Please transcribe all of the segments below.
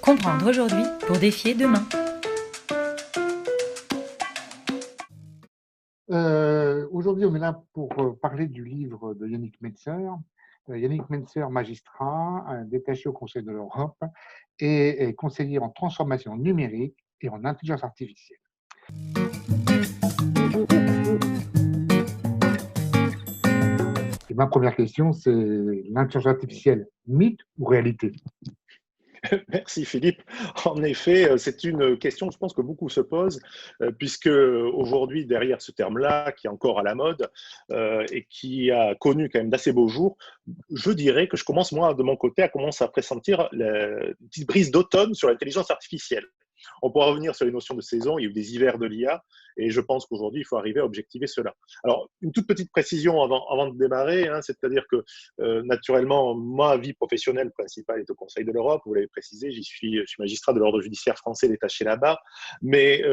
Comprendre aujourd'hui pour défier demain. Aujourd'hui, on est là pour parler du livre de Yannick Metzer. Yannick Metzer, magistrat, détaché au Conseil de l'Europe et conseiller en transformation numérique et en intelligence artificielle. Et ma première question, c'est l'intelligence artificielle, mythe ou réalité? Merci Philippe. En effet, c'est une question, je pense, que beaucoup se posent, puisque aujourd'hui, derrière ce terme-là, qui est encore à la mode et qui a connu quand même d'assez beaux jours, je dirais que je commence, moi, de mon côté, à commencer à pressentir une petite brise d'automne sur l'intelligence artificielle. On pourra revenir sur les notions de saison, il y a eu des hivers de l'IA, et je pense qu'aujourd'hui, il faut arriver à objectiver cela. Alors, une toute petite précision avant de démarrer, hein, c'est-à-dire que, naturellement, ma vie professionnelle principale est au Conseil de l'Europe, vous l'avez précisé, je suis magistrat de l'ordre judiciaire français détaché là-bas, mais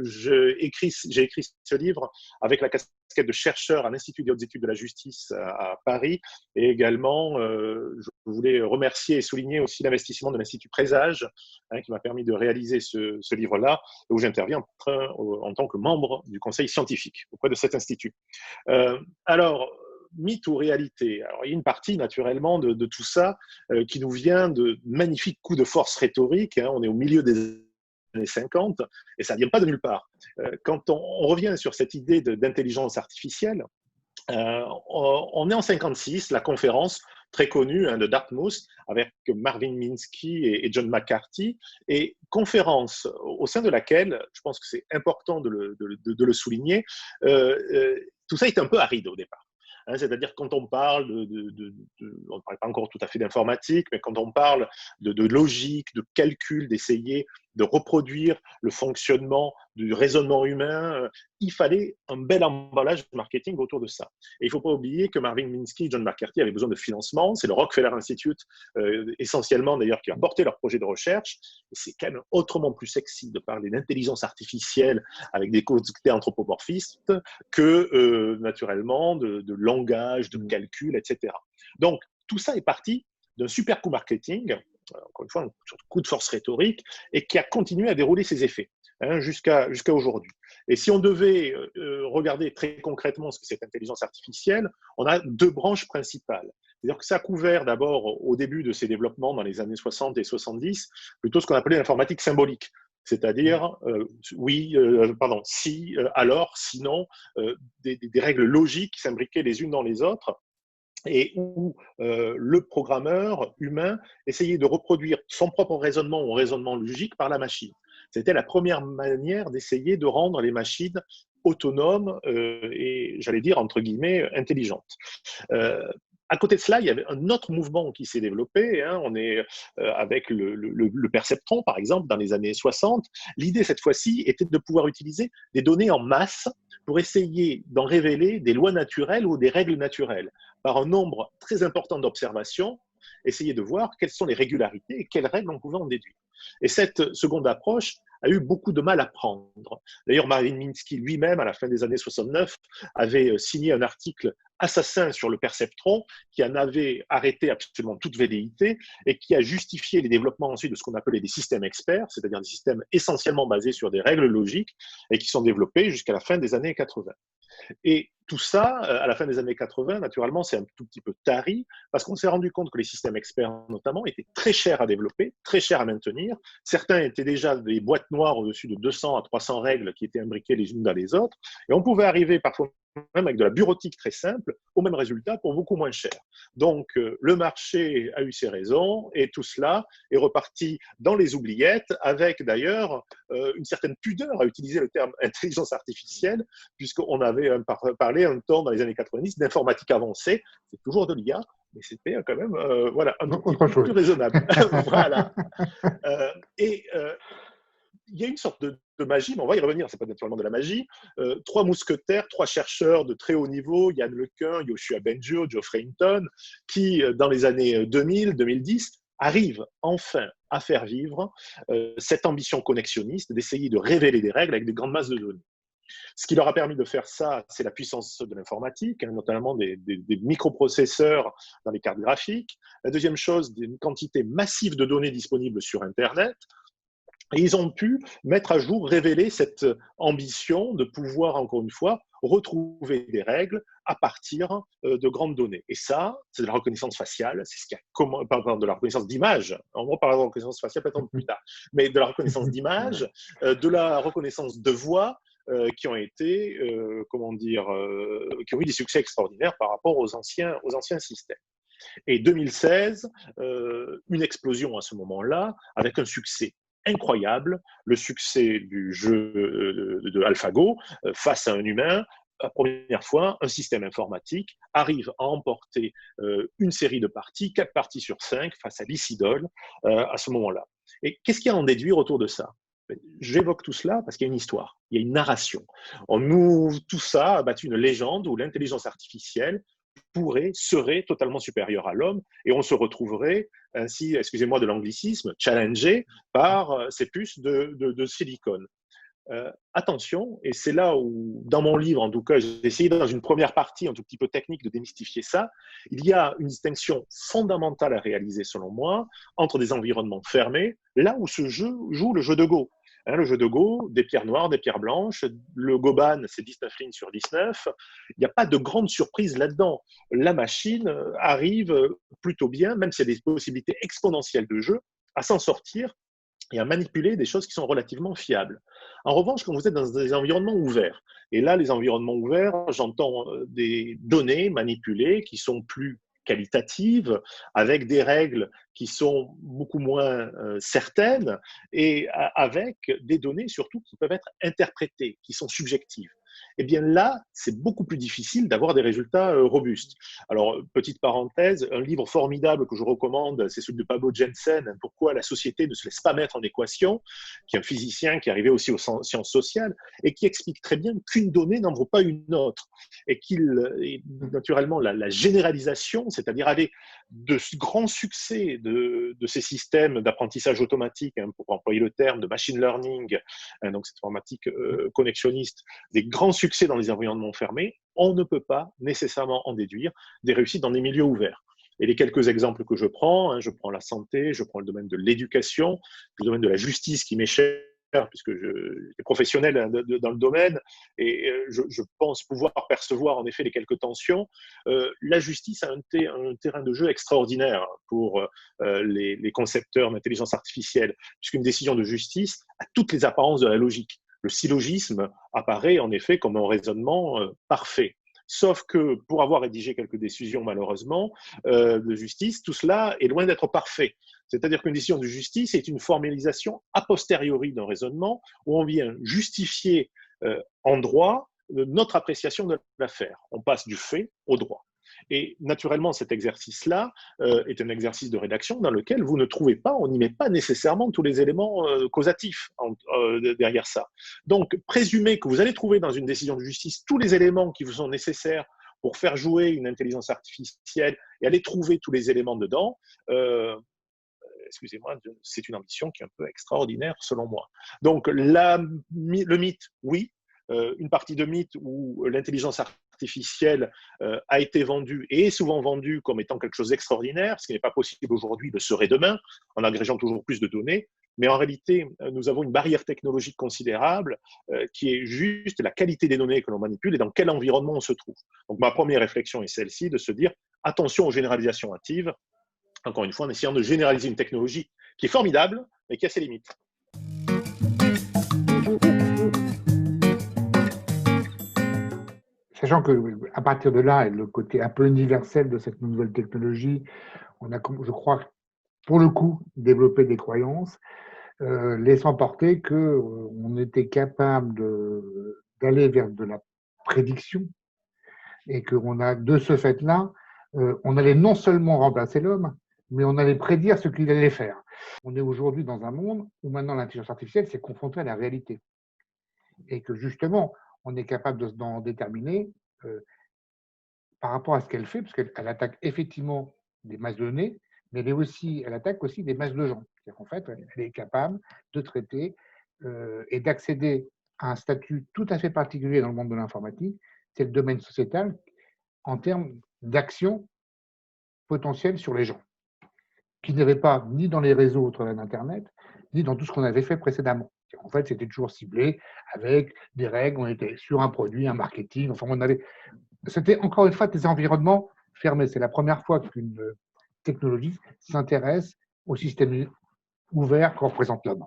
j'ai écrit ce livre avec la casquette de chercheur à l'Institut des hautes études de la justice à Paris, et également, je voulais remercier et souligner aussi l'investissement de l'Institut Présage, hein, qui m'a permis de réaliser ce livre-là, où j'interviens en tant que membre du conseil scientifique auprès de cet institut. Alors, mythe ou réalité? Alors, il y a une partie, naturellement, de tout ça qui nous vient de magnifiques coups de force rhétoriques. Hein, on est au milieu des années 50, et ça ne vient pas de nulle part. Quand on revient sur cette idée d'intelligence artificielle, on est en 56, la conférence très connue de Dartmouth avec Marvin Minsky et John McCarthy, et conférence au sein de laquelle, je pense que c'est important de le souligner, tout ça est un peu aride au départ. Hein, c'est-à-dire quand on parle on ne parle pas encore tout à fait d'informatique, mais quand on parle de logique, de calcul, d'essayer de reproduire le fonctionnement du raisonnement humain, il fallait un bel emballage marketing autour de ça. Et il ne faut pas oublier que Marvin Minsky et John McCarthy avaient besoin de financement. C'est le Rockefeller Institute, essentiellement d'ailleurs, qui a porté leur projet de recherche. Et c'est quand même autrement plus sexy de parler d'intelligence artificielle avec des côtés anthropomorphistes que, naturellement, de langage, de calcul, etc. Donc, tout ça est parti d'un super coup marketing, encore une fois, un coup de force rhétorique, et qui a continué à dérouler ses effets, hein, jusqu'à aujourd'hui. Et si on devait regarder très concrètement ce que c'est l'intelligence artificielle, on a deux branches principales. C'est-à-dire que ça a couvert d'abord, au début de ses développements dans les années 60 et 70, plutôt ce qu'on appelait l'informatique symbolique. C'est-à-dire, si, alors, sinon, des règles logiques qui s'imbriquaient les unes dans les autres, et où le programmeur humain essayait de reproduire son propre raisonnement ou raisonnement logique par la machine. C'était la première manière d'essayer de rendre les machines autonomes et, j'allais dire, entre guillemets, intelligentes. À côté de cela, il y avait un autre mouvement qui s'est développé. Hein, on est avec le perceptron, par exemple, dans les années 60. L'idée, cette fois-ci, était de pouvoir utiliser des données en masse pour essayer d'en révéler des lois naturelles ou des règles naturelles. Par un nombre très important d'observations, essayer de voir quelles sont les régularités et quelles règles on pouvait en déduire. Et cette seconde approche a eu beaucoup de mal à prendre. D'ailleurs, Marvin Minsky lui-même, à la fin des années 69, avait signé un article assassin sur le perceptron qui en avait arrêté absolument toute velléité et qui a justifié les développements ensuite de ce qu'on appelait des systèmes experts, c'est-à-dire des systèmes essentiellement basés sur des règles logiques et qui sont développés jusqu'à la fin des années 80. Et tout ça, à la fin des années 80, naturellement, c'est un tout petit peu tari, parce qu'on s'est rendu compte que les systèmes experts, notamment, étaient très chers à développer, très chers à maintenir. Certains étaient déjà des boîtes noires au-dessus de 200 à 300 règles qui étaient imbriquées les unes dans les autres. Et on pouvait arriver parfois même avec de la bureautique très simple, au même résultat pour beaucoup moins cher. Donc, le marché a eu ses raisons et tout cela est reparti dans les oubliettes avec d'ailleurs une certaine pudeur à utiliser le terme intelligence artificielle, puisqu'on avait parlé un temps dans les années 90 d'informatique avancée. C'est toujours de l'IA, mais c'était quand même voilà, un petit peu plus raisonnable. Voilà. Il y a une sorte de magie, mais on va y revenir, c'est pas naturellement de la magie. Trois mousquetaires, trois chercheurs de très haut niveau, Yann LeCun, Yoshua Bengio, Geoffrey Hinton, qui, dans les années 2000-2010, arrivent enfin à faire vivre cette ambition connexionniste d'essayer de révéler des règles avec des grandes masses de données. Ce qui leur a permis de faire ça, c'est la puissance de l'informatique, hein, notamment des microprocesseurs dans les cartes graphiques. La deuxième chose, une quantité massive de données disponibles sur Internet. Et ils ont pu mettre à jour, révéler cette ambition de pouvoir, encore une fois, retrouver des règles à partir de grandes données. Et ça, c'est de la reconnaissance faciale, c'est ce qui a pardon, de la reconnaissance d'image. On va parler de la reconnaissance faciale peut-être plus tard, mais de la reconnaissance d'image, de la reconnaissance de voix, qui ont été, qui ont eu des succès extraordinaires par rapport aux anciens systèmes. Et 2016, une explosion à ce moment-là, avec un succès incroyable, le succès du jeu de AlphaGo face à un humain. La première fois, un système informatique arrive à emporter une série de parties, 4 parties sur 5, face à l'Isidol à ce moment-là. Et qu'est-ce qu'il y a à en déduire autour de ça? J'évoque tout cela parce qu'il y a une histoire, il y a une narration. Tout ça a battu une légende où l'intelligence artificielle serait totalement supérieur à l'homme et on se retrouverait ainsi, excusez-moi de l'anglicisme, challengé par ces puces de silicone. Attention, et c'est là où, dans mon livre, en tout cas, j'ai essayé dans une première partie, un tout petit peu technique, de démystifier ça. Il y a une distinction fondamentale à réaliser, selon moi, entre des environnements fermés, là où se joue le jeu de Go. Hein, le jeu de Go, des pierres noires, des pierres blanches, le Goban, c'est 19 lignes sur 19. Il n'y a pas de grande surprise là-dedans. La machine arrive plutôt bien, même s'il y a des possibilités exponentielles de jeu, à s'en sortir et à manipuler des choses qui sont relativement fiables. En revanche, quand vous êtes dans des environnements ouverts, et là, les environnements ouverts, j'entends des données manipulées qui sont plus qualitatives, avec des règles qui sont beaucoup moins certaines, et avec des données surtout qui peuvent être interprétées, qui sont subjectives. Eh bien là, c'est beaucoup plus difficile d'avoir des résultats robustes. Alors, petite parenthèse, un livre formidable que je recommande, c'est celui de Pablo Jensen, Pourquoi la société ne se laisse pas mettre en équation, qui est un physicien qui est arrivé aussi aux sciences sociales, et qui explique très bien qu'une donnée n'en vaut pas une autre. Et naturellement, la généralisation, c'est-à-dire avec de grands succès de ces systèmes d'apprentissage automatique, hein, pour employer le terme de machine learning, hein, donc cette informatique connexionniste, des grands succès dans les environnements fermés, on ne peut pas nécessairement en déduire des réussites dans des milieux ouverts. Et les quelques exemples que je prends, hein, je prends la santé, je prends le domaine de l'éducation, le domaine de la justice qui m'est cher, puisque je suis professionnel dans le domaine, et je pense pouvoir percevoir en effet les quelques tensions. La justice a un terrain de jeu extraordinaire pour les concepteurs d'intelligence artificielle, puisqu'une décision de justice a toutes les apparences de la logique. Le syllogisme apparaît en effet comme un raisonnement parfait. Sauf que pour avoir rédigé quelques décisions, malheureusement, de justice, tout cela est loin d'être parfait. C'est-à-dire qu'une décision de justice est une formalisation a posteriori d'un raisonnement où on vient justifier en droit notre appréciation de l'affaire. On passe du fait au droit. Et naturellement, cet exercice-là est un exercice de rédaction dans lequel vous ne trouvez pas, on n'y met pas nécessairement tous les éléments causatifs derrière ça. Donc, présumer que vous allez trouver dans une décision de justice tous les éléments qui vous sont nécessaires pour faire jouer une intelligence artificielle et aller trouver tous les éléments dedans, excusez-moi, c'est une ambition qui est un peu extraordinaire selon moi. Donc, le mythe, oui, une partie de mythe où l'intelligence artificielle a été vendue et est souvent vendue comme étant quelque chose d'extraordinaire, ce qui n'est pas possible aujourd'hui, le serait demain, en agrégeant toujours plus de données. Mais en réalité, nous avons une barrière technologique considérable qui est juste la qualité des données que l'on manipule et dans quel environnement on se trouve. Donc ma première réflexion est celle-ci, de se dire attention aux généralisations hâtives, encore une fois en essayant de généraliser une technologie qui est formidable mais qui a ses limites. Sachant qu'à partir de là, et le côté un peu universel de cette nouvelle technologie, on a, je crois, pour le coup, développé des croyances, laissant porter qu'on était capable d'aller vers de la prédiction et qu'on a, de ce fait-là, on allait non seulement remplacer l'homme, mais on allait prédire ce qu'il allait faire. On est aujourd'hui dans un monde où maintenant l'intelligence artificielle s'est confrontée à la réalité. Et que justement, on est capable d'en déterminer par rapport à ce qu'elle fait, parce qu'elle attaque effectivement des masses de données, mais elle attaque aussi des masses de gens. C'est-à-dire qu'en fait, elle est capable de traiter et d'accéder a un statut tout à fait particulier dans le monde de l'informatique, c'est le domaine sociétal en termes d'action potentielle sur les gens, qui n'y avait pas ni dans les réseaux au travers d'Internet, ni dans tout ce qu'on avait fait précédemment. En fait, c'était toujours ciblé avec des règles, on était sur un produit, un marketing, enfin, c'était encore une fois des environnements fermés. C'est la première fois qu'une technologie s'intéresse au système ouvert que représente l'homme.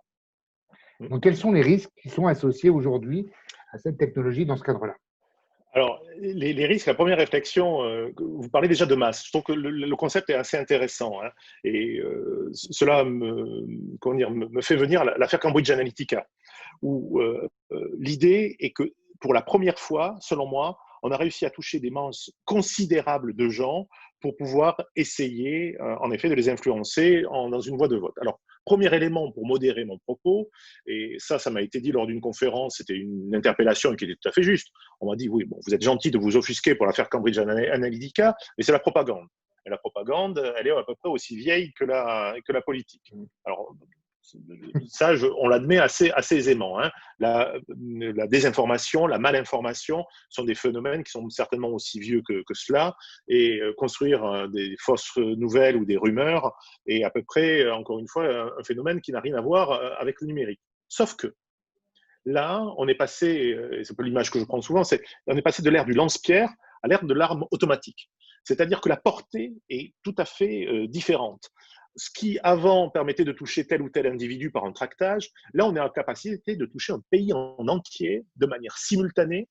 Donc, quels sont les risques qui sont associés aujourd'hui à cette technologie dans ce cadre-là? Alors, les risques, la première réflexion, vous parlez déjà de masse. Je trouve que le concept est assez intéressant. Hein, et cela me fait venir l'affaire Cambridge Analytica, où l'idée est que pour la première fois, selon moi, on a réussi à toucher des masses considérables de gens pour pouvoir essayer, en effet, de les influencer dans une voie de vote. Alors, premier élément pour modérer mon propos, et ça m'a été dit lors d'une conférence, c'était une interpellation qui était tout à fait juste. On m'a dit, oui, bon, vous êtes gentil de vous offusquer pour l'affaire Cambridge Analytica, mais c'est la propagande. Et la propagande, elle est à peu près aussi vieille que la politique. Alors, ça, on l'admet assez aisément. Hein. La désinformation, la malinformation sont des phénomènes qui sont certainement aussi vieux que cela. Et construire des fausses nouvelles ou des rumeurs est à peu près, encore une fois, un phénomène qui n'a rien à voir avec le numérique. Sauf que là, on est passé, et c'est un peu l'image que je prends souvent, on est passé de l'ère du lance-pierre à l'ère de l'arme automatique. C'est-à-dire que la portée est tout à fait différente. Ce qui avant permettait de toucher tel ou tel individu par un tractage, là on est en capacité de toucher un pays en entier de manière simultanée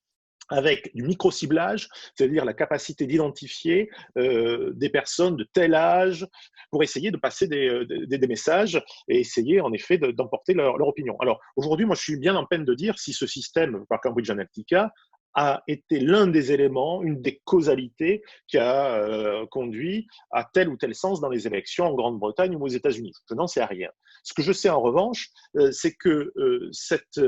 avec du micro-ciblage, c'est-à-dire la capacité d'identifier des personnes de tel âge pour essayer de passer des messages et essayer en effet d'emporter leur opinion. Alors aujourd'hui, moi je suis bien en peine de dire si ce système par Cambridge Analytica a été l'un des éléments, une des causalités qui a conduit à tel ou tel sens dans les élections en Grande-Bretagne ou aux États-Unis. Je n'en sais rien. Ce que je sais en revanche, c'est que cette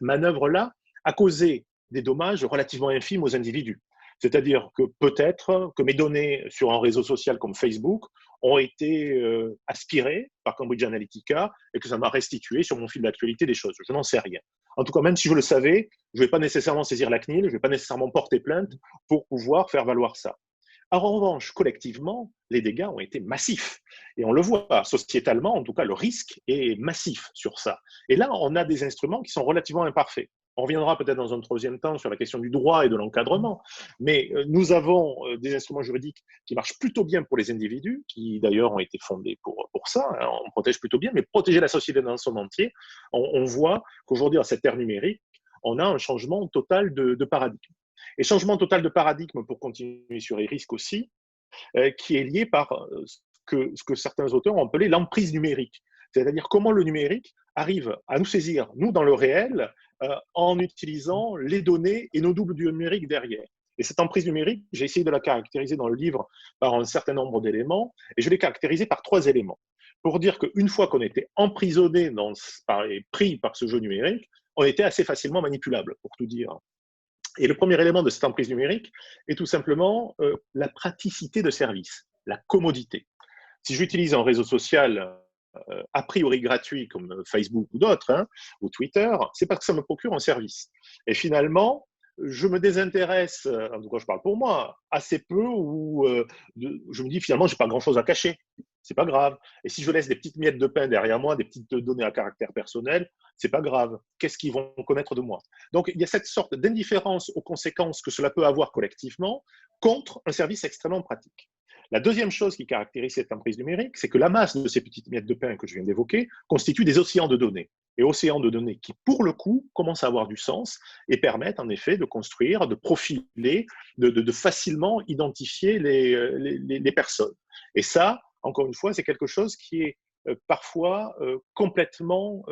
manœuvre-là a causé des dommages relativement infimes aux individus. C'est-à-dire que peut-être que mes données sur un réseau social comme Facebook ont été aspirées par Cambridge Analytica et que ça m'a restitué sur mon fil d'actualité des choses. Je n'en sais rien. En tout cas, même si je le savais, je ne vais pas nécessairement saisir la CNIL, je ne vais pas nécessairement porter plainte pour pouvoir faire valoir ça. En revanche, collectivement, les dégâts ont été massifs. Et on le voit, sociétalement, en tout cas, le risque est massif sur ça. Et là, on a des instruments qui sont relativement imparfaits. On reviendra peut-être dans un troisième temps sur la question du droit et de l'encadrement, mais nous avons des instruments juridiques qui marchent plutôt bien pour les individus, qui d'ailleurs ont été fondés pour ça, hein, on protège plutôt bien, mais protéger la société dans son entier, on voit qu'aujourd'hui, dans cette ère numérique, on a un changement total de paradigme. Et changement total de paradigme, pour continuer sur les risques aussi, qui est lié par ce que certains auteurs ont appelé l'emprise numérique. C'est-à-dire comment le numérique arrive à nous saisir, nous, dans le réel, en utilisant les données et nos doubles du numérique derrière. Et cette emprise numérique, j'ai essayé de la caractériser dans le livre par un certain nombre d'éléments, et je l'ai caractérisée par 3 éléments. Pour dire qu'une fois qu'on était emprisonné et pris par ce jeu numérique, on était assez facilement manipulable, pour tout dire. Et le premier élément de cette emprise numérique est tout simplement la praticité de service, la commodité. Si j'utilise un réseau social a priori gratuit comme Facebook ou d'autres, hein, ou Twitter, c'est parce que ça me procure un service. Et finalement, je me désintéresse, en tout cas je parle pour moi, assez peu, ou je me dis finalement, je n'ai pas grand-chose à cacher. C'est pas grave. Et si je laisse des petites miettes de pain derrière moi, des petites données à caractère personnel, c'est pas grave. Qu'est-ce qu'ils vont connaître de moi? Donc, il y a cette sorte d'indifférence aux conséquences que cela peut avoir collectivement contre un service extrêmement pratique. La deuxième chose qui caractérise cette emprise numérique, c'est que la masse de ces petites miettes de pain que je viens d'évoquer constitue des océans de données. Et océans de données qui, pour le coup, commencent à avoir du sens et permettent en effet de construire, de profiler, de facilement identifier les personnes. Et ça, encore une fois, c'est quelque chose qui est parfois complètement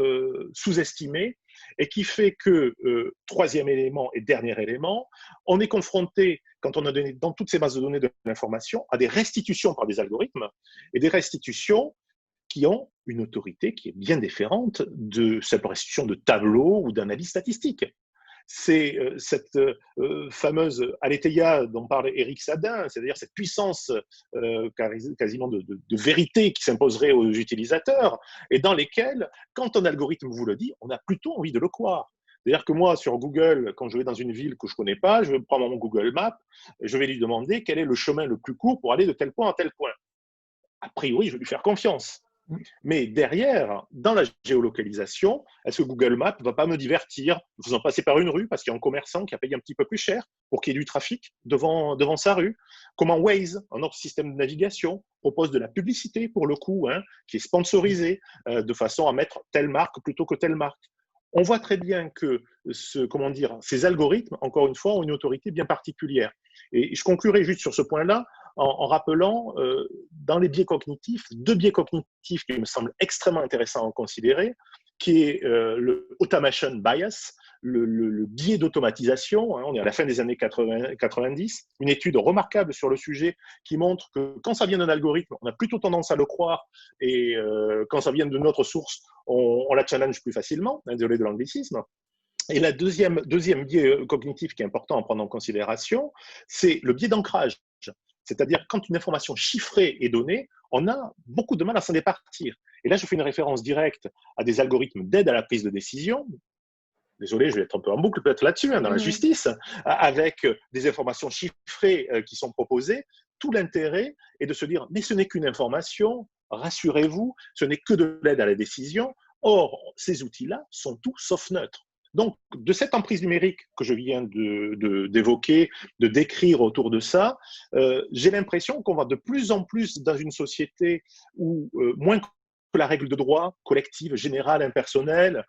sous-estimé et qui fait que, troisième élément et dernier élément, on est confronté, quand on a donné dans toutes ces bases de données de l'information, à des restitutions par des algorithmes et des restitutions qui ont une autorité qui est bien différente de cette restitution de tableaux ou d'analyse statistique. C'est cette fameuse aletheia dont parle Éric Sadin, c'est-à-dire cette puissance quasiment de vérité qui s'imposerait aux utilisateurs et dans lesquelles, quand un algorithme vous le dit, on a plutôt envie de le croire. C'est-à-dire que moi, sur Google, quand je vais dans une ville que je ne connais pas, je vais prendre mon Google Maps, et je vais lui demander quel est le chemin le plus court pour aller de tel point à tel point. A priori, je vais lui faire confiance. Mais derrière, dans la géolocalisation, est-ce que Google Maps ne va pas me divertir en faisant passer par une rue parce qu'il y a un commerçant qui a payé un petit peu plus cher pour qu'il y ait du trafic devant sa rue? Comment Waze, un autre système de navigation, propose de la publicité pour le coup, qui est sponsorisée de façon à mettre telle marque plutôt que telle marque. On voit très bien que ces algorithmes, encore une fois, ont une autorité bien particulière. Et je conclurai juste sur ce point-là en rappelant, dans les biais cognitifs, 2 biais cognitifs qui me semblent extrêmement intéressants à considérer, qui est le automation bias, le biais d'automatisation. On est à la fin des années 90, une étude remarquable sur le sujet qui montre que quand ça vient d'un algorithme, on a plutôt tendance à le croire, et quand ça vient de notre source, on la challenge plus facilement, désolé de l'anglicisme. Et la deuxième biais cognitif qui est important à prendre en considération, c'est le biais d'ancrage. C'est-à-dire, quand une information chiffrée est donnée, on a beaucoup de mal à s'en départir. Et là, je fais une référence directe à des algorithmes d'aide à la prise de décision. Désolé, je vais être un peu en boucle peut-être là-dessus, dans la justice, avec des informations chiffrées qui sont proposées. Tout l'intérêt est de se dire, mais ce n'est qu'une information, rassurez-vous, ce n'est que de l'aide à la décision. Or, ces outils-là sont tout sauf neutres. Donc, de cette emprise numérique que je viens d'évoquer, de décrire autour de ça, j'ai l'impression qu'on va de plus en plus dans une société où, moins que la règle de droit collective, générale, impersonnelle,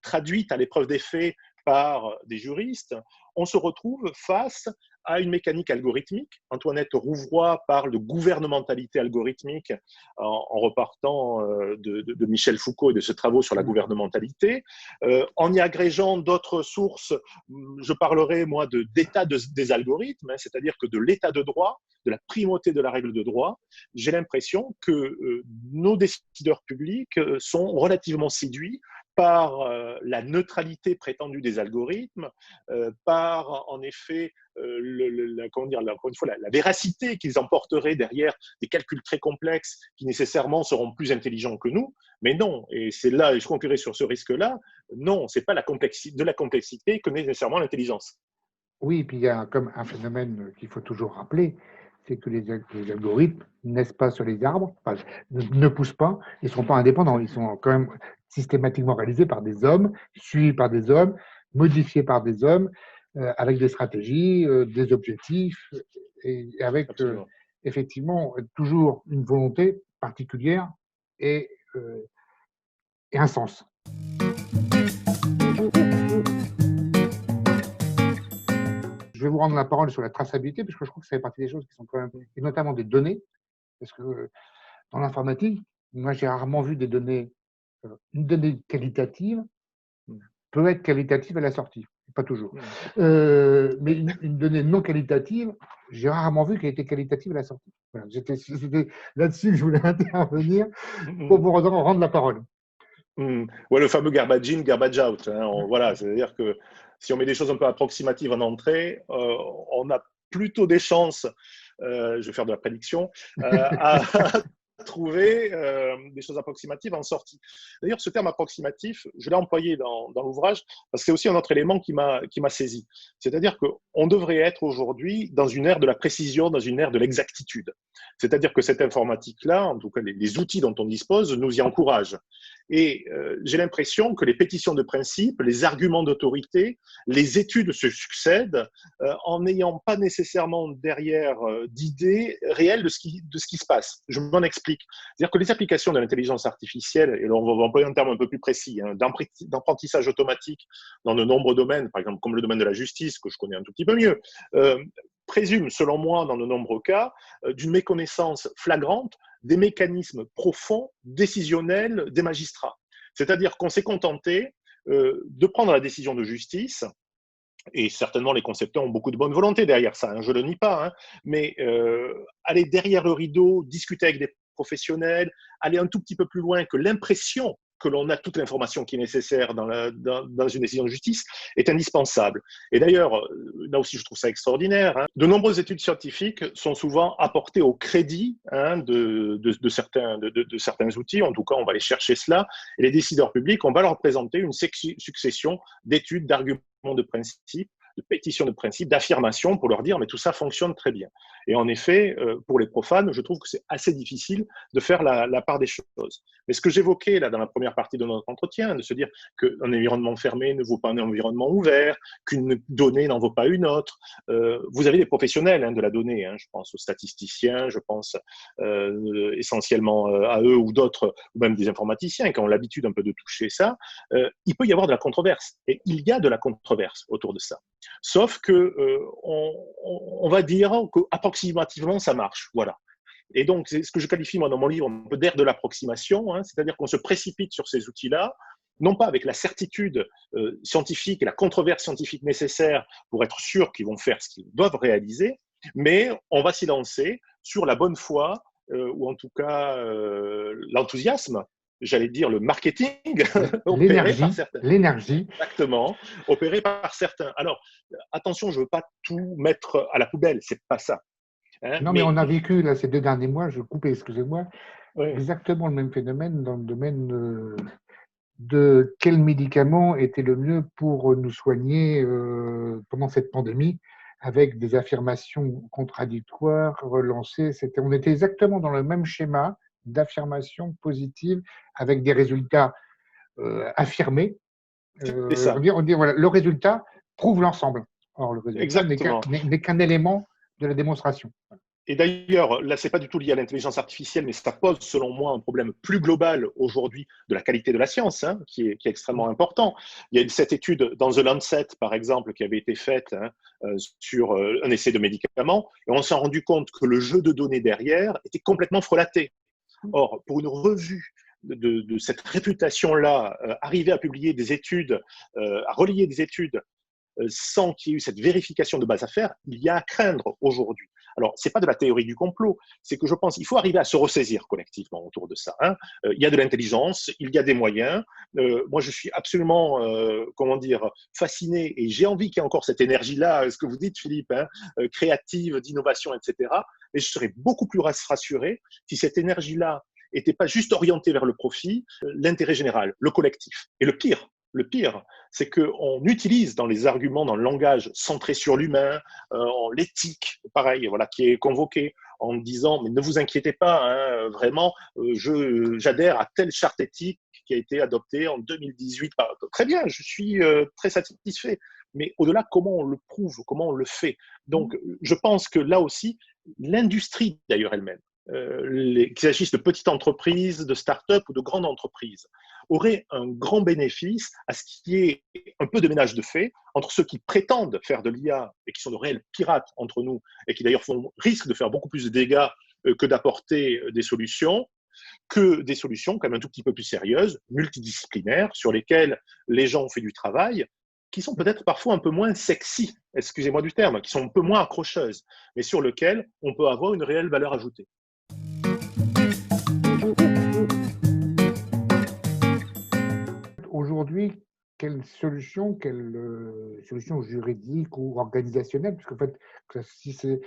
traduite à l'épreuve des faits par des juristes, on se retrouve face à une mécanique algorithmique. Antoinette Rouvroy parle de gouvernementalité algorithmique en repartant de Michel Foucault et de ses travaux sur la gouvernementalité. En y agrégeant d'autres sources, je parlerai, moi, d'état des algorithmes, c'est-à-dire que de l'état de droit, de la primauté de la règle de droit. J'ai l'impression que nos décideurs publics sont relativement séduits par la neutralité prétendue des algorithmes, par en effet la véracité qu'ils emporteraient derrière des calculs très complexes qui nécessairement seront plus intelligents que nous. Mais non, et c'est là, et je conclurai sur ce risque-là, non, ce n'est pas de la complexité que nécessairement l'intelligence. Oui, et puis il y a comme un phénomène qu'il faut toujours rappeler, c'est que les algorithmes naissent pas sur les arbres, enfin, ne poussent pas, ils ne sont pas indépendants, ils sont quand même systématiquement réalisés par des hommes, suivis par des hommes, modifiés par des hommes, avec des stratégies, des objectifs, et avec effectivement toujours une volonté particulière et un sens. Je vais vous rendre la parole sur la traçabilité, parce que je trouve que ça fait partie des choses qui sont quand même, et notamment des données, parce que dans l'informatique, moi j'ai rarement vu des données, une donnée qualitative peut être qualitative à la sortie, pas toujours. Mais une donnée non qualitative, j'ai rarement vu qu'elle était qualitative à la sortie. Voilà, c'était là-dessus que je voulais intervenir pour vous rendre la parole. Ouais, le fameux garbage in, garbage out. Voilà, c'est-à-dire que si on met des choses un peu approximatives en entrée, on a plutôt des chances, je vais faire de la prédiction, à trouver des choses approximatives en sortie. D'ailleurs, ce terme approximatif, je l'ai employé dans l'ouvrage parce que c'est aussi un autre élément qui m'a saisi. C'est-à-dire qu'on devrait être aujourd'hui dans une ère de la précision, dans une ère de l'exactitude. C'est-à-dire que cette informatique-là, en tout cas les outils dont on dispose, nous y encouragent. Et j'ai l'impression que les pétitions de principe, les arguments d'autorité, les études se succèdent en n'ayant pas nécessairement derrière d'idées réelles de ce qui se passe. Je m'en explique. C'est-à-dire que les applications de l'intelligence artificielle, et là on va employer un terme un peu plus précis, d'apprentissage automatique dans de nombreux domaines, par exemple comme le domaine de la justice, que je connais un tout petit peu mieux, présume, selon moi, dans de nombreux cas, d'une méconnaissance flagrante des mécanismes profonds, décisionnels des magistrats. C'est-à-dire qu'on s'est contenté de prendre la décision de justice, et certainement les concepteurs ont beaucoup de bonne volonté derrière ça, je ne le nie pas, mais aller derrière le rideau, discuter avec des professionnels, aller un tout petit peu plus loin que l'impression que l'on a toute l'information qui est nécessaire dans une décision de justice est indispensable. Et d'ailleurs, là aussi je trouve ça extraordinaire, hein, de nombreuses études scientifiques sont souvent apportées au crédit de certains outils, en tout cas on va aller chercher cela, et les décideurs publics, on va leur présenter une succession d'études, d'arguments de principe, de pétitions de principe, d'affirmations pour leur dire mais tout ça fonctionne très bien. Et en effet, pour les profanes, je trouve que c'est assez difficile de faire la part des choses. Mais ce que j'évoquais là dans la première partie de notre entretien, de se dire qu'un environnement fermé ne vaut pas un environnement ouvert, qu'une donnée n'en vaut pas une autre. Vous avez des professionnels de la donnée, je pense aux statisticiens, je pense essentiellement à eux ou d'autres, ou même des informaticiens qui ont l'habitude un peu de toucher ça. Il peut y avoir de la controverse, et il y a de la controverse autour de ça. Sauf que on va dire qu'approximativement ça marche, voilà. Et donc c'est ce que je qualifie moi dans mon livre un peu d'ère de l'approximation, c'est-à-dire qu'on se précipite sur ces outils-là, non pas avec la certitude scientifique et la controverse scientifique nécessaire pour être sûr qu'ils vont faire ce qu'ils doivent réaliser, mais on va s'y lancer sur la bonne foi ou en tout cas l'enthousiasme, j'allais dire le marketing, l'énergie. Exactement, opéré par certains. Alors, attention, je ne veux pas tout mettre à la poubelle, c'est pas ça. Non, mais on a vécu là, ces 2 derniers mois, je coupe, excusez-moi, oui. exactement le même phénomène dans le domaine de quel médicament était le mieux pour nous soigner pendant cette pandémie, avec des affirmations contradictoires relancées. On était exactement dans le même schéma d'affirmations positives avec des résultats affirmés. On dit voilà, le résultat prouve l'ensemble. Or, le résultat n'est qu'un élément de la démonstration. Et d'ailleurs, là, ce n'est pas du tout lié à l'intelligence artificielle, mais ça pose, selon moi, un problème plus global aujourd'hui de la qualité de la science, qui est extrêmement important. Il y a cette étude dans The Lancet, par exemple, qui avait été faite sur un essai de médicaments, et on s'est rendu compte que le jeu de données derrière était complètement frelaté. Or, pour une revue de cette réputation-là, arriver à publier des études, à relier des études sans qu'il y ait eu cette vérification de base à faire, il y a à craindre aujourd'hui. Alors, ce n'est pas de la théorie du complot, c'est que je pense qu'il faut arriver à se ressaisir collectivement autour de ça. Il y a de l'intelligence, il y a des moyens. Moi, je suis absolument, fasciné, et j'ai envie qu'il y ait encore cette énergie-là, ce que vous dites, Philippe, créative, d'innovation, etc. Mais je serais beaucoup plus rassuré si cette énergie-là n'était pas juste orientée vers le profit, l'intérêt général, le collectif. Et le pire, c'est qu'on utilise dans les arguments, dans le langage centré sur l'humain, l'éthique, pareil, voilà, qui est convoquée en disant mais ne vous inquiétez pas, vraiment, j'adhère à telle charte éthique qui a été adoptée en 2018. Très bien, je suis très satisfait. Mais au-delà, comment on le prouve, comment on le fait? Donc, je pense que là aussi, l'industrie d'ailleurs elle-même, qu'il s'agisse de petites entreprises, de start-up ou de grandes entreprises, aurait un grand bénéfice à ce qu'il y ait un peu de ménage de fait entre ceux qui prétendent faire de l'IA et qui sont de réels pirates entre nous et qui d'ailleurs risquent de faire beaucoup plus de dégâts que d'apporter des solutions quand même un tout petit peu plus sérieuses, multidisciplinaires, sur lesquelles les gens ont fait du travail, qui sont peut-être parfois un peu moins sexy, excusez-moi du terme, qui sont un peu moins accrocheuses, mais sur lesquelles on peut avoir une réelle valeur ajoutée. Aujourd'hui, quelle solution juridique ou organisationnelle, puisque en fait, si c'est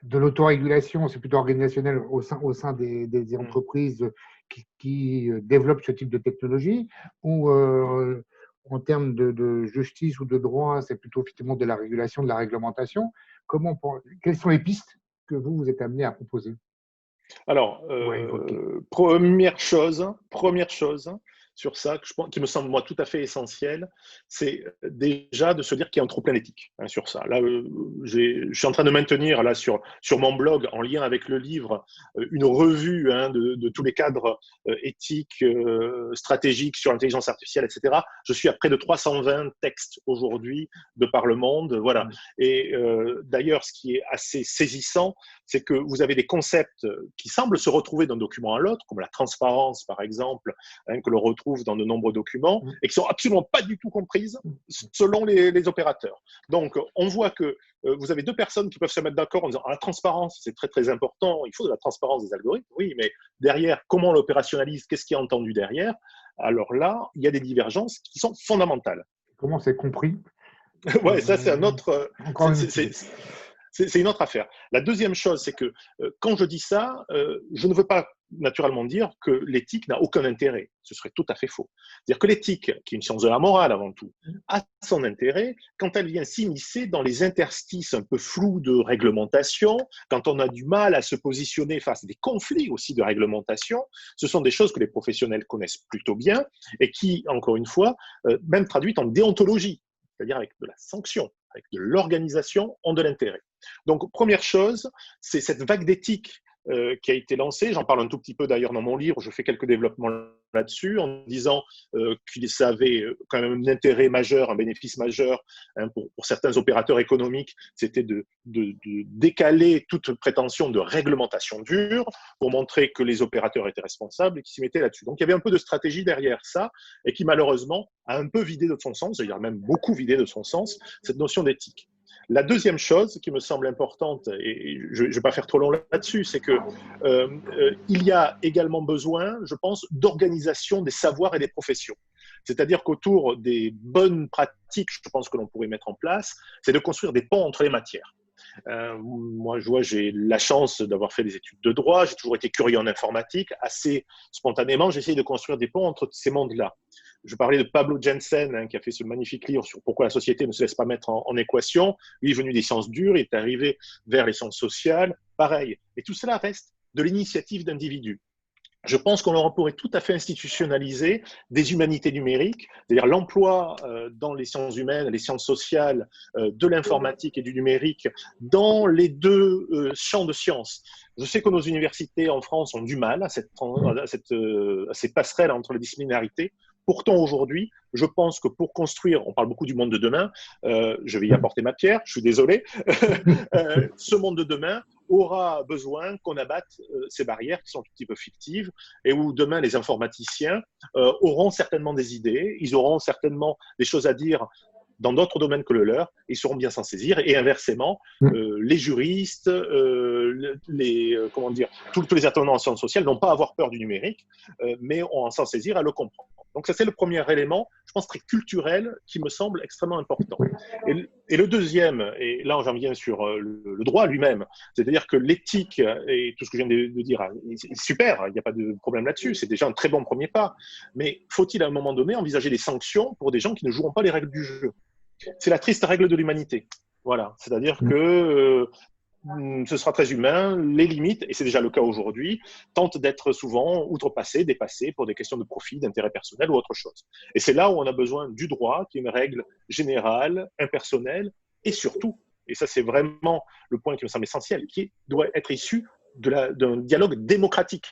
de l'autorégulation, c'est plutôt organisationnel au sein des entreprises qui développent ce type de technologie, ou en termes de justice ou de droit, c'est plutôt effectivement de la régulation, de la réglementation. Quelles sont les pistes que vous êtes amené à proposer? Alors, première chose sur ça, qui me semble moi tout à fait essentiel, c'est déjà de se dire qu'il y a un trop plein d'éthique sur ça. Là, je suis en train de maintenir là sur mon blog, en lien avec le livre, une revue de tous les cadres éthiques, stratégiques sur l'intelligence artificielle, etc. Je suis à près de 320 textes aujourd'hui de par le monde, voilà. Et d'ailleurs, ce qui est assez saisissant, c'est que vous avez des concepts qui semblent se retrouver d'un document à l'autre, comme la transparence, par exemple, que l'on retrouve trouve dans de nombreux documents et qui sont absolument pas du tout comprises selon les opérateurs. Donc, on voit que vous avez deux personnes qui peuvent se mettre d'accord en disant la transparence, c'est très très important, il faut de la transparence des algorithmes, oui, mais derrière, comment on l'opérationnalise, qu'est-ce qui est entendu derrière? Alors là, il y a des divergences qui sont fondamentales. Comment c'est compris? Ouais, ça c'est un autre. Encore une C'est une autre affaire. La deuxième chose, c'est que quand je dis ça, je ne veux pas naturellement dire que l'éthique n'a aucun intérêt. Ce serait tout à fait faux. C'est-à-dire que l'éthique, qui est une science de la morale avant tout, a son intérêt quand elle vient s'immiscer dans les interstices un peu flous de réglementation, quand on a du mal à se positionner face à des conflits aussi de réglementation. Ce sont des choses que les professionnels connaissent plutôt bien et qui, encore une fois, même traduites en déontologie, c'est-à-dire avec de la sanction, avec de l'organisation, ont de l'intérêt. Donc, première chose, c'est cette vague d'éthique qui a été lancée. J'en parle un tout petit peu d'ailleurs dans mon livre. Je fais quelques développements là-dessus en disant qu'il avait quand même un intérêt majeur, un bénéfice majeur pour certains opérateurs économiques. C'était de décaler toute prétention de réglementation dure pour montrer que les opérateurs étaient responsables et qu'ils s'y mettaient là-dessus. Donc, il y avait un peu de stratégie derrière ça et qui malheureusement a un peu vidé de son sens, c'est-à-dire même beaucoup vidé de son sens, cette notion d'éthique. La deuxième chose qui me semble importante, et je ne vais pas faire trop long là-dessus, c'est que il y a également besoin, je pense, d'organisation des savoirs et des professions. C'est-à-dire qu'autour des bonnes pratiques, je pense que l'on pourrait mettre en place, c'est de construire des ponts entre les matières. Moi, je vois, j'ai la chance d'avoir fait des études de droit, j'ai toujours été curieux en informatique, assez spontanément, j'essaye de construire des ponts entre ces mondes-là. Je parlais de Pablo Jensen, qui a fait ce magnifique livre sur pourquoi la société ne se laisse pas mettre en équation. Lui est venu des sciences dures, il est arrivé vers les sciences sociales, pareil. Et tout cela reste de l'initiative d'individus. Je pense qu'on pourrait tout à fait institutionnaliser des humanités numériques, c'est-à-dire l'emploi dans les sciences humaines, les sciences sociales, de l'informatique et du numérique, dans les deux champs de sciences. Je sais que nos universités en France ont du mal à ces passerelles entre les disciplinarités. Pourtant, aujourd'hui, je pense que pour construire, on parle beaucoup du monde de demain, je vais y apporter ma pierre, je suis désolé, ce monde de demain aura besoin qu'on abatte ces barrières qui sont un petit peu fictives et où demain les informaticiens auront certainement des idées, ils auront certainement des choses à dire dans d'autres domaines que le leur, ils sauront bien s'en saisir. Et inversement, les juristes, tous les intervenants en sciences sociales n'ont pas à avoir peur du numérique, mais ont à s'en saisir, à le comprendre. Donc ça, c'est le premier élément, je pense, très culturel, qui me semble extrêmement important. Et le deuxième, et là j'en viens sur le droit lui-même, c'est-à-dire que l'éthique et tout ce que je viens de dire, c'est super, il n'y a pas de problème là-dessus, c'est déjà un très bon premier pas, mais faut-il à un moment donné envisager des sanctions pour des gens qui ne joueront pas les règles du jeu? C'est la triste règle de l'humanité. Voilà, c'est-à-dire que ce sera très humain, les limites, et c'est déjà le cas aujourd'hui, tentent d'être souvent outrepassées, dépassées pour des questions de profit, d'intérêt personnel ou autre chose. Et c'est là où on a besoin du droit, qui est une règle générale, impersonnelle, et surtout, et ça c'est vraiment le point qui me semble essentiel, qui doit être issu d'un dialogue démocratique.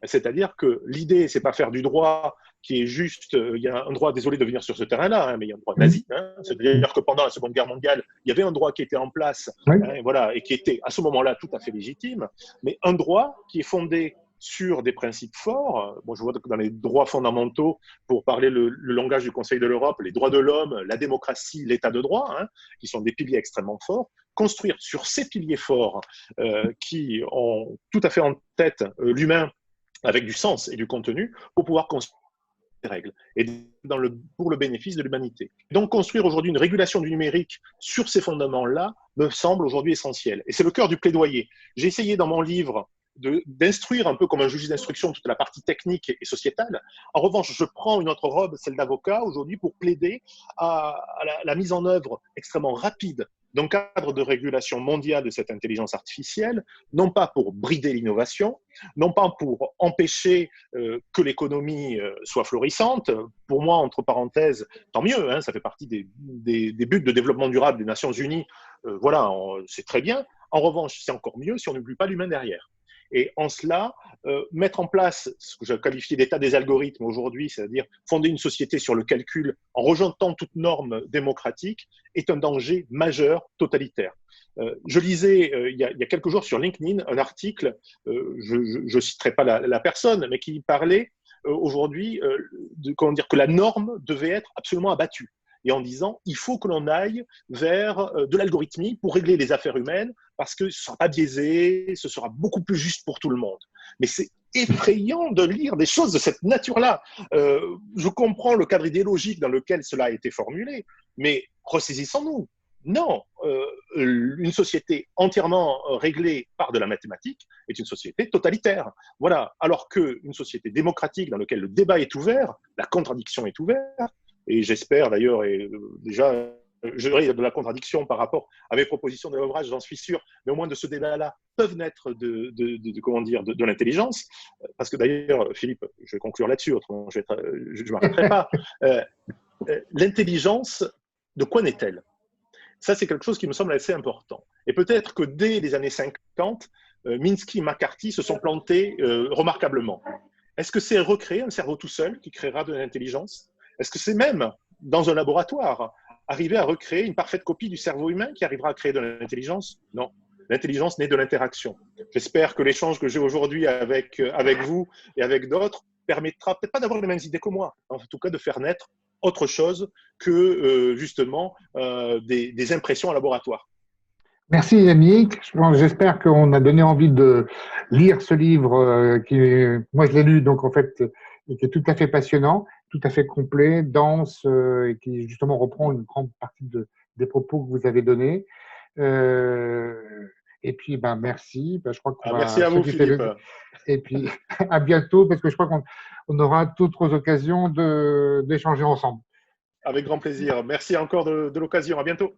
C'est-à-dire que l'idée, c'est pas faire du droit qui est juste, il y a un droit, désolé de venir sur ce terrain-là, mais il y a un droit nazi. C'est-à-dire que pendant la Seconde Guerre mondiale, il y avait un droit qui était en place, voilà, et qui était à ce moment-là tout à fait légitime, mais un droit qui est fondé sur des principes forts. Bon, je vois que dans les droits fondamentaux, pour parler le langage du Conseil de l'Europe, les droits de l'homme, la démocratie, l'état de droit, qui sont des piliers extrêmement forts. Construire sur ces piliers forts qui ont tout à fait en tête l'humain, avec du sens et du contenu, pour pouvoir construire des règles et pour le bénéfice de l'humanité. Donc, construire aujourd'hui une régulation du numérique sur ces fondements-là me semble aujourd'hui essentiel. Et c'est le cœur du plaidoyer. J'ai essayé dans mon livre d'instruire un peu comme un juge d'instruction toute la partie technique et sociétale. En revanche, je prends une autre robe, celle d'avocat, aujourd'hui, pour plaider à la mise en œuvre extrêmement rapide d'un cadre de régulation mondiale de cette intelligence artificielle, non pas pour brider l'innovation, non pas pour empêcher que l'économie soit florissante. Pour moi, entre parenthèses, tant mieux, ça fait partie des buts de développement durable des Nations Unies. Voilà, c'est très bien. En revanche, c'est encore mieux si on n'oublie pas l'humain derrière. Et en cela, mettre en place ce que je qualifie d'état des algorithmes aujourd'hui, c'est-à-dire fonder une société sur le calcul en rejetant toute norme démocratique, est un danger majeur, totalitaire. Je lisais il y a quelques jours sur LinkedIn un article, je ne citerai pas la personne, mais qui parlait aujourd'hui comment dire, que la norme devait être absolument abattue. Et en disant, il faut que l'on aille vers de l'algorithmie pour régler les affaires humaines, parce que ce ne sera pas biaisé, ce sera beaucoup plus juste pour tout le monde. Mais c'est effrayant de lire des choses de cette nature-là. Je comprends le cadre idéologique dans lequel cela a été formulé, mais ressaisissons-nous. Non, une société entièrement réglée par de la mathématique est une société totalitaire. Voilà. Alors qu'une société démocratique dans laquelle le débat est ouvert, la contradiction est ouverte, et j'espère d'ailleurs, et déjà, je dirais de la contradiction par rapport à mes propositions de l'ouvrage, j'en suis sûr, mais au moins de ce débat-là peuvent naître comment dire, de l'intelligence. Parce que d'ailleurs, Philippe, je vais conclure là-dessus, autrement je ne m'arrêterai pas. L'intelligence, de quoi naît-elle? Ça, c'est quelque chose qui me semble assez important. Et peut-être que dès les années 50, Minsky et McCarthy se sont plantés remarquablement. Est-ce que c'est recréer un cerveau tout seul qui créera de l'intelligence? Est-ce que c'est même, dans un laboratoire, arriver à recréer une parfaite copie du cerveau humain qui arrivera à créer de l'intelligence? Non. L'intelligence naît de l'interaction. J'espère que l'échange que j'ai aujourd'hui avec vous et avec d'autres permettra peut-être pas d'avoir les mêmes idées que moi, en tout cas de faire naître autre chose que justement des impressions en laboratoire. Merci Yannick. J'espère qu'on a donné envie de lire ce livre moi je l'ai lu, donc en fait, qui est tout à fait passionnant, tout à fait complet, dense, et qui justement reprend une grande partie des propos que vous avez donnés. Et puis, merci. Je crois qu'on merci à vous, Philippe. Et puis, à bientôt, parce que je crois qu'on aura d'autres occasions d'échanger ensemble. Avec grand plaisir. Merci encore de l'occasion. À bientôt.